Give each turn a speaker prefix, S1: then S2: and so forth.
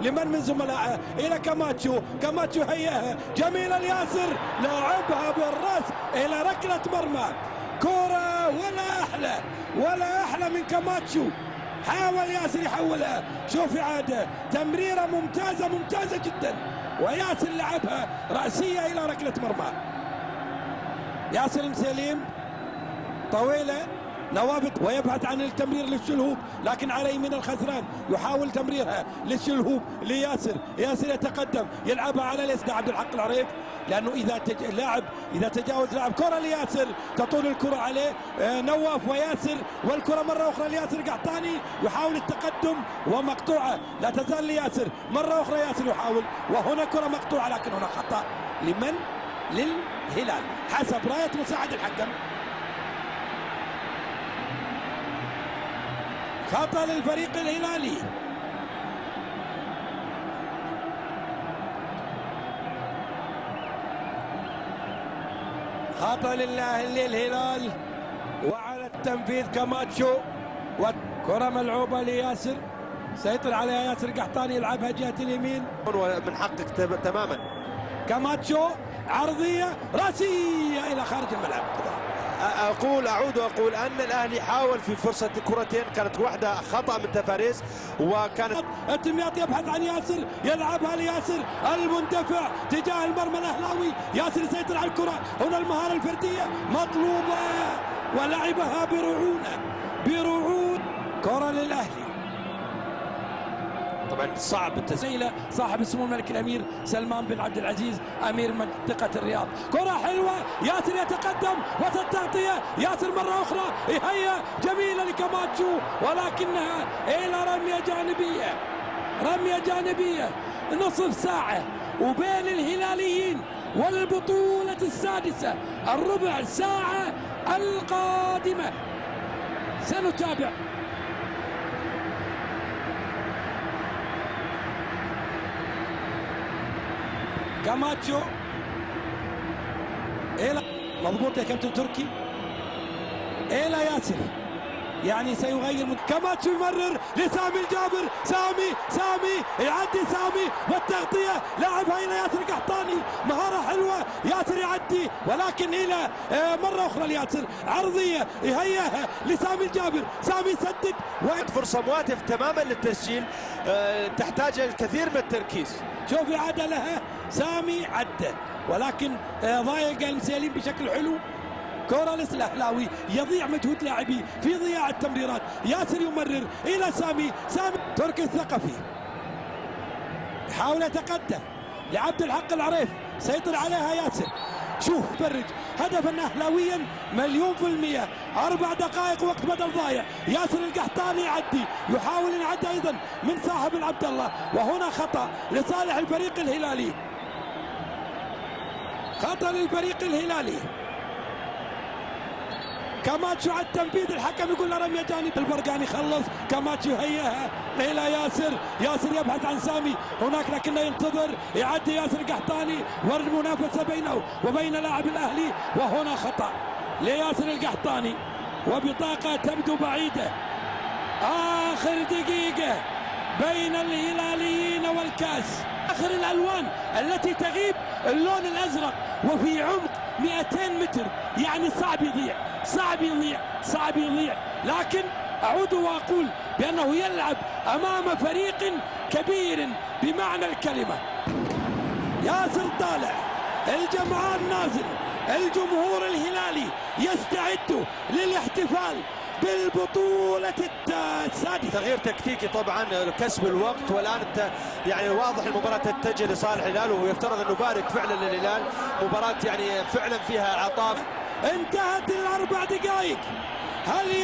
S1: لمن من زملائه إلى كاماتشو. كاماتشو هيئها جميل الياسر، لاعبها بالراس إلى ركلة مرمى. كرة ولا أحلى من كاماتشو. حاول ياسر يحولها، شوف إعادة، تمريرة ممتازة جدا، وياسر لعبها رأسية إلى ركلة مرمى. ياسر المسليم طويلة، نوابت ويبحث عن التمرير للشلهوب، لكن على يمين الخسران يحاول تمريرها للشلهوب لياسر. ياسر يتقدم، يلعبها على اليسار عبد الحق العريف، لانه اذا تجاوز لاعب كره لياسر تطول الكره عليه. نواف وياسر، والكره مره اخرى لياسر قحطاني يحاول التقدم ومقطوعه، لا تزال لياسر مره اخرى. ياسر يحاول، وهنا كره مقطوعه، لكن هنا خطا لمن؟ للهلال حسب رايه مساعد الحكم. خطأ للفريق الهلالي. خطأ للهلال، وعلى التنفيذ كاماتشو، وكرة ملعوبة لياسر، سيطر عليها ياسر قحطاني، يلعبها جهة اليمين.
S2: من حقك تماما.
S1: كاماتشو عرضية راسية إلى خارج الملعب.
S2: اعود واقول ان الاهلي حاول في فرصه كرتين، كانت واحده خطا من تفاريس، وكانت
S1: الدمياط يبحث عن ياسر، يلعبها لياسر المندفع تجاه المرمى الاهلاوي. ياسر يسيطر على الكره، هنا المهاره الفرديه مطلوبه، ولعبها برعونه. كره للاهلي.
S2: طبعا صعب
S1: التسهيله. صاحب السمو الملك الامير سلمان بن عبد العزيز امير منطقه الرياض. كره حلوه، ياسر يتقدم وتغطيه، ياسر مره اخرى هي جميله لكاماتشو، ولكنها الى رميه جانبيه. نصف ساعه وبين الهلاليين والبطوله السادسه، الربع ساعه القادمه سنتابع. كاماتشو إلى مضبوط يا كابتن تركي، إلى ياسر، يعني سيغير. كاماتشو يمرر لسامي الجابر، سامي يعدي، سامي والتغطية، لاعبها إلى ياسر قحطاني، مهارة حلوة، ياسر يعدي، ولكن إلى مرة أخرى لياسر، عرضية يهيئها لسامي الجابر، سامي يسدد،
S2: فرصة مواتف تماما للتسجيل، تحتاج الكثير من التركيز.
S1: شوف إعادة لها، سامي عدى، ولكن ضايق المسيلين بشكل حلو. كرة للأهلاوي، يضيع مجهود لاعبيه في ضياع التمريرات. ياسر يمرر إلى سامي تركي الثقفي يحاول يتقدم لعبد الحق العريف، سيطر عليها ياسر. شوف فرج هدفا أهلاويا 100%. 4 دقائق وقت بدل ضايع. ياسر القحطاني يعدي، يحاول ان يعدي ايضا من صاحب العبد الله، وهنا خطأ لصالح الفريق الهلالي. خطأ للفريق الهلالي. كاماتشو على التنفيذ، الحكم يقول له رمية جانب. البرقاني خلص، كاماتشو هيئها إلى ياسر يبحث عن سامي هناك، لكنه ينتظر، يعدي ياسر قحطاني، والمنافسة بينه وبين لاعب الأهلي، وهنا خطأ لياسر القحطاني، وبطاقة تبدو بعيدة. آخر دقيقة بين الهلاليين والكاس، آخر الألوان التي تغيب اللون الأزرق، وفي عمق 200 متر، يعني صعب يضيع. لكن أعود وأقول بأنه يلعب أمام فريق كبير بمعنى الكلمة. ياسر طالع، الجمعان نازل، الجمهور الهلالي يستعد للاحتفال بالبطولة السادسة.
S2: تغيير تكتيكي طبعا، كسب الوقت، والآن يعني واضح المباراة تتجه لصالح الهلال، ويفترض أن نبارك فعلا للهلال. مباراة يعني فعلا فيها عطاء.
S1: انتهت ال4 دقائق. هل